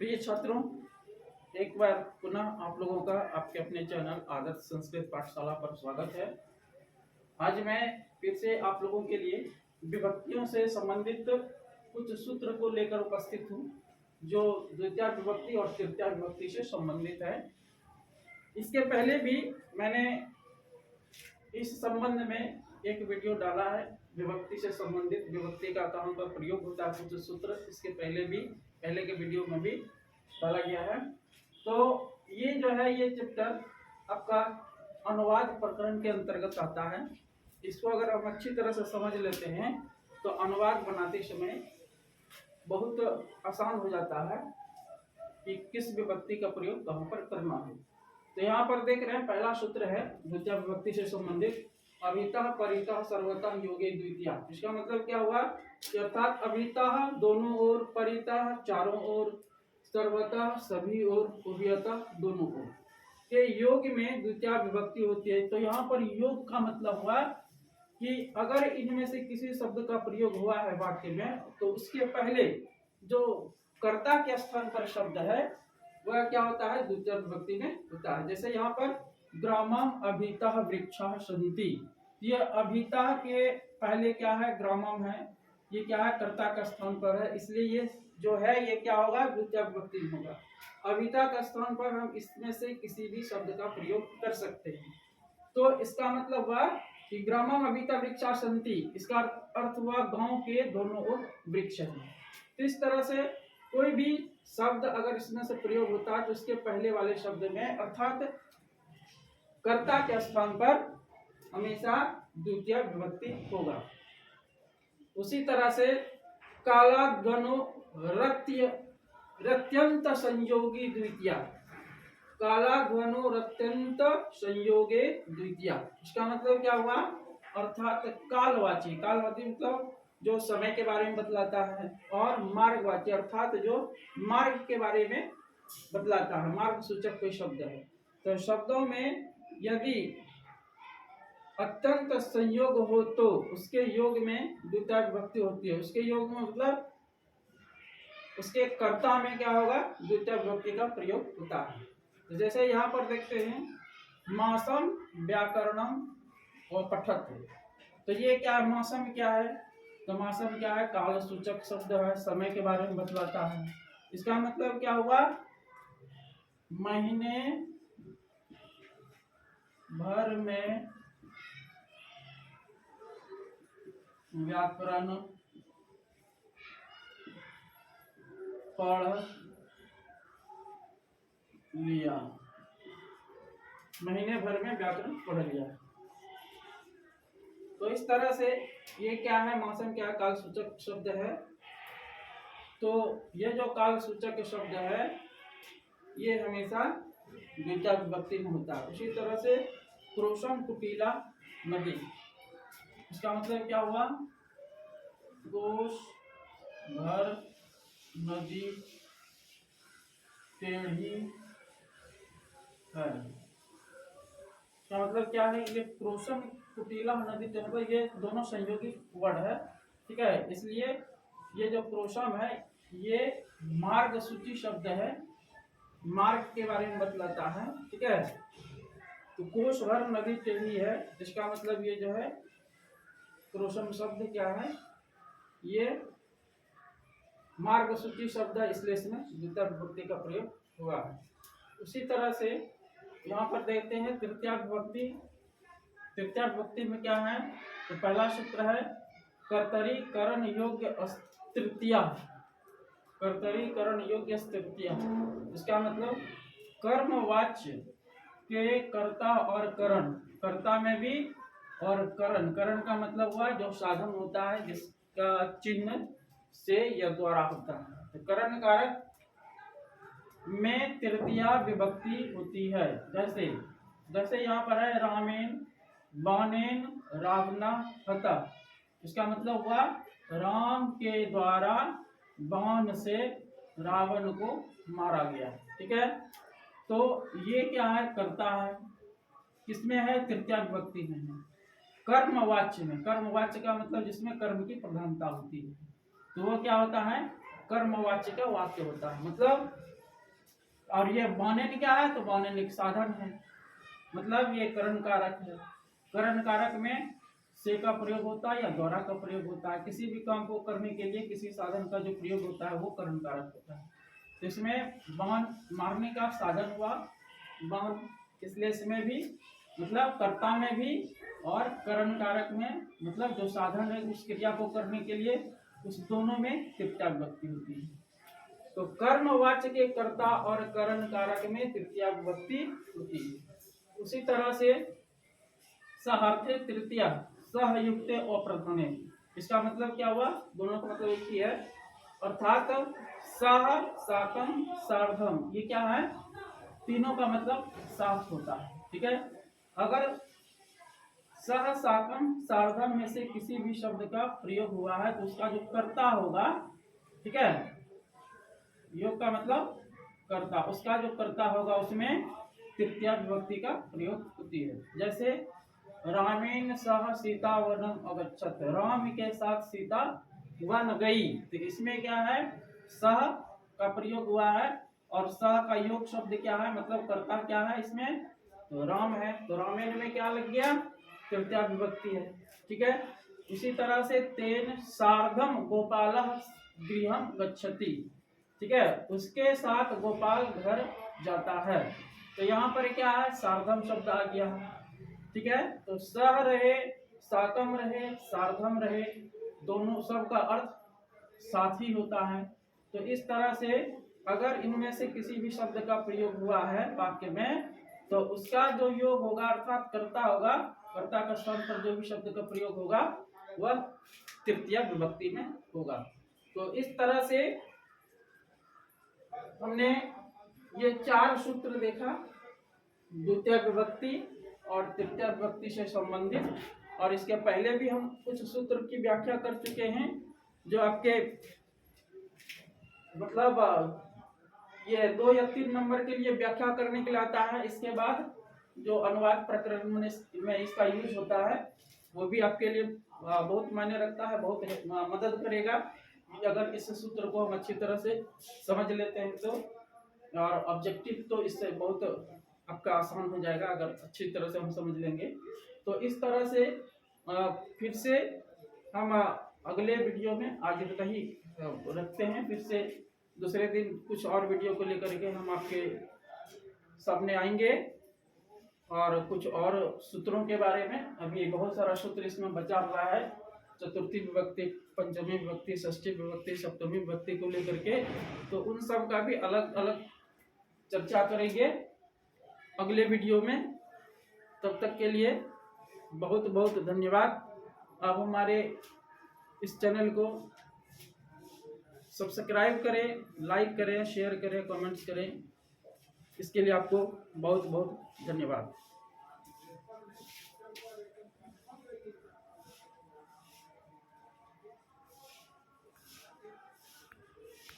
प्रिय छात्रों, एक बार पुनः आप लोगों का आपके अपने चैनल आदर्श संस्कृत पाठशाला पर स्वागत है। आज मैं फिर से आप लोगों के लिए विभक्तियों से संबंधित कुछ सूत्र को लेकर उपस्थित हूँ, जो द्वितीय विभक्ति और तृतीय विभक्ति से संबंधित है। इसके पहले भी मैंने इस संबंध में एक वीडियो डाला है। विभक्ति से संबंधित विभक्ति का कहाँ पर प्रयोग होता है, कुछ सूत्र इसके पहले के वीडियो में भी डाला गया है। तो ये जो है, ये चैप्टर आपका अनुवाद प्रकरण के अंतर्गत आता है। इसको अगर हम अच्छी तरह से समझ लेते हैं तो अनुवाद बनाते समय बहुत आसान हो जाता है कि किस विभक्ति का प्रयोग कहाँ पर करना है। तो यहाँ पर देख रहे हैं, पहला सूत्र है द्वितीय विभक्ति से संबंधित, अभितः परितः सर्वतः योगे द्वितीया। इसका मतलब क्या हुआ कि अर्थात अभितः दोनों ओर, परितः चारों ओर, सर्वतः सभी ओर, उभयतः दोनों ओर के योग में द्वितीय विभक्ति होती है। तो यहाँ पर योग का मतलब हुआ कि अगर इनमें से किसी शब्द का प्रयोग हुआ है वाक्य में, तो उसके पहले जो कर्ता के स्थान पर शब्द है वह क्या होता है, द्वितीय विभक्ति में होता है। जैसे यहाँ पर ग्रामम अभितः वृक्षाः सन्ति, ये अभितः के पहले क्या है, ग्रामम है, ये क्या है, कर्ता का स्थान पर है, इसलिए ये जो है ये क्या होगा, द्वितीय विभक्ति में होगा। अभितः का स्थान पर हम इसमें से किसी भी शब्द का प्रयोग कर सकते हैं। तो इसका मतलब हुआ कि ग्रामम अभितः वृक्षाः सन्ति, इसका अर्थ हुआ गांव के दोनों ओर वृक्ष हैं। तो इस तरह से कोई भी शब्द अगर इसमें से प्रयोग होता है तो इसके पहले वाले शब्द में अर्थात कर्ता के स्थान पर हमेशा द्वितीय विभक्ति होगा। उसी तरह से कालागनो रत्यंत संयोगी द्वितीया, कालाघनो रत्यंत संयोगे द्वितीया, इसका मतलब क्या हुआ, अर्थात कालवाची, कालवाची मतलब जो समय के बारे में बतलाता है, और मार्गवाची अर्थात जो मार्ग के बारे में बतलाता है, मार्ग सूचक कोई शब्द है। तो शब्दों में यदि अत्यंत संयोग हो तो उसके योग में द्वितीय विभक्ति होती है। उसके योग में मतलब उसके कर्ता में क्या होगा, द्वितीय विभक्ति का प्रयोग होता है। तो जैसे यहाँ पर देखते हैं, मासम व्याकरणम और पठत, तो ये क्या है, मासम क्या है, तो मासम क्या है, काल सूचक शब्द है, समय के बारे में बतलाता है। इसका मतलब क्या हुआ, महीने भर में व्याकरण पढ़ लिया, महीने भर में व्याकरण पढ़ लिया। तो इस तरह से ये क्या है, मौसम क्या है, काल सूचक शब्द है। तो ये जो काल सूचक शब्द है ये हमेशा द्वितीय विभक्ति में होता है। उसी तरह से क्रोशम कुटीला नदी, इसका मतलब क्या हुआ, कोश घर नदी टेढ़ी है, इसका मतलब क्या है, ये क्रोशम कुटीला नदी टेढ़ी, ये दोनों संयोगी वर्ड है, ठीक है। इसलिए ये जो क्रोशम है ये मार्ग सूची शब्द है, मार्ग के बारे में बतलाता है, ठीक है। तो कोश भर नदी टेढ़ी है, इसका मतलब ये जो है क्रोशम शब्द क्या है, ये मार्ग सूची शब्द है, इसलिए इसमें द्वितीय विभक्ति का प्रयोग हुआ है। उसी तरह से यहाँ पर देखते हैं तृतीय विभक्ति। तृतीय विभक्ति में क्या है, तो पहला सूत्र है कर्तरी करण योग्य तृतीया, कर्तरी करण योग्य तृतीया, इसका मतलब कर्मवाच्य के कर्ता और करण, कर्ता में भी और करण, करण का मतलब हुआ जो साधन होता है जिसका चिन्ह से या द्वारा होता है। तो करण कारक में तृतीय विभक्ति होती है। जैसे जैसे यहाँ पर है रामेन बानेन रावणा हता, इसका मतलब हुआ राम के द्वारा बाण से रावण को मारा गया, ठीक है। तो ये क्या है, कर्ता है, किसमें है, तृतीय विभक्ति में है। कर्मवाच्य में, कर्मवाच्य का मतलब जिसमें कर्म की प्रधानता होती है, तो वो क्या होता है, कर्मवाची का वाक्य होता है। मतलब और ये बौनेन क्या है, तो बौनेन एक साधन है, मतलब ये करण कारक है। करण कारक में से का प्रयोग होता है या द्वारा का प्रयोग होता है। किसी भी काम को करने के लिए किसी साधन का जो प्रयोग होता है वो करण कारक होता है। तो इसमें बाण मारने का साधन हुआ बाण, इसलिए इसमें भी मतलब कर्ता में भी और करण कारक में मतलब जो साधन है उस क्रिया को करने के लिए उस दोनों में तृतीया विभक्ति होती है। तो कर्मवाच्य के कर्ता और करण कारक में तृतीया विभक्ति होती है। उसी तरह से सहार्थे तृतीया सहयुक्त अप्रथमे, इसका मतलब क्या हुआ, दोनों का मतलब एक ही है। अर्थात सह साकम सार्धम, ये क्या है, तीनों का मतलब साथ होता है। ठीक है, अगर सह साकम सार्धम में से किसी भी शब्द का प्रयोग हुआ है तो उसका जो कर्ता होगा, ठीक है, योग का मतलब कर्ता, उसका जो कर्ता होगा उसमें तृतीया विभक्ति का प्रयोग होती है। जैसे रामेण सह सीता वनम अगच्छत, राम के साथ सीता वन गई, तो इसमें क्या है, सह का प्रयोग हुआ है और सह का योग शब्द क्या है, मतलब कर्ता क्या है इसमें, तो राम है। तो रामेण में क्या लग गया, तृतीया विभक्ति है। ठीक है, इसी तरह से तेन सार्धम गोपालः गृहम गच्छति, ठीक है, उसके साथ गोपाल घर जाता है। तो यहाँ पर क्या है, सार्धम शब्द आ गया। ठीक है, तो सह रहे, साकम रहे, सार्धम रहे, दोनों सब का अर्थ साथ ही होता है। तो इस तरह से अगर इनमें से किसी भी शब्द का प्रयोग हुआ है वाक्य में तो उसका जो योग होगा अर्थात कर्ता होगा, कर्ता का स्थान पर जो भी शब्द का प्रयोग होगा वह तृतीया विभक्ति में होगा। तो इस तरह से हमने ये चार सूत्र देखा, द्वितीय विभक्ति और तृतीय विभक्ति से संबंधित, और इसके पहले भी हम कुछ सूत्र की व्याख्या कर चुके हैं जो आपके मतलब ये 2 या 3 नंबर के लिए व्याख्या करने के लिए आता है। इसके बाद जो अनुवाद प्रकरण में इसका यूज होता है वो भी आपके लिए बहुत मायने रखता है, बहुत मदद करेगा अगर इस सूत्र को हम अच्छी तरह से समझ लेते हैं तो। और ऑब्जेक्टिव तो इससे बहुत आपका आसान हो जाएगा अगर अच्छी तरह से हम समझ लेंगे। तो इस तरह से फिर से हम अगले वीडियो में आज इतना ही रखते हैं। फिर से दूसरे दिन कुछ और वीडियो को लेकर के हम आपके सामने आएंगे और कुछ और सूत्रों के बारे में। अभी बहुत सारा सूत्र इसमें बचा हुआ है, चतुर्थी विभक्ति, पंचमी विभक्ति, षष्ठी विभक्ति, सप्तमी विभक्ति को लेकर के, तो उन सब का भी अलग अलग चर्चा करेंगे अगले वीडियो में। तब तक के लिए बहुत बहुत धन्यवाद। आप हमारे इस चैनल को सब्सक्राइब करें, लाइक करें, शेयर करें, कमेंट्स करें, इसके लिए आपको बहुत बहुत धन्यवाद।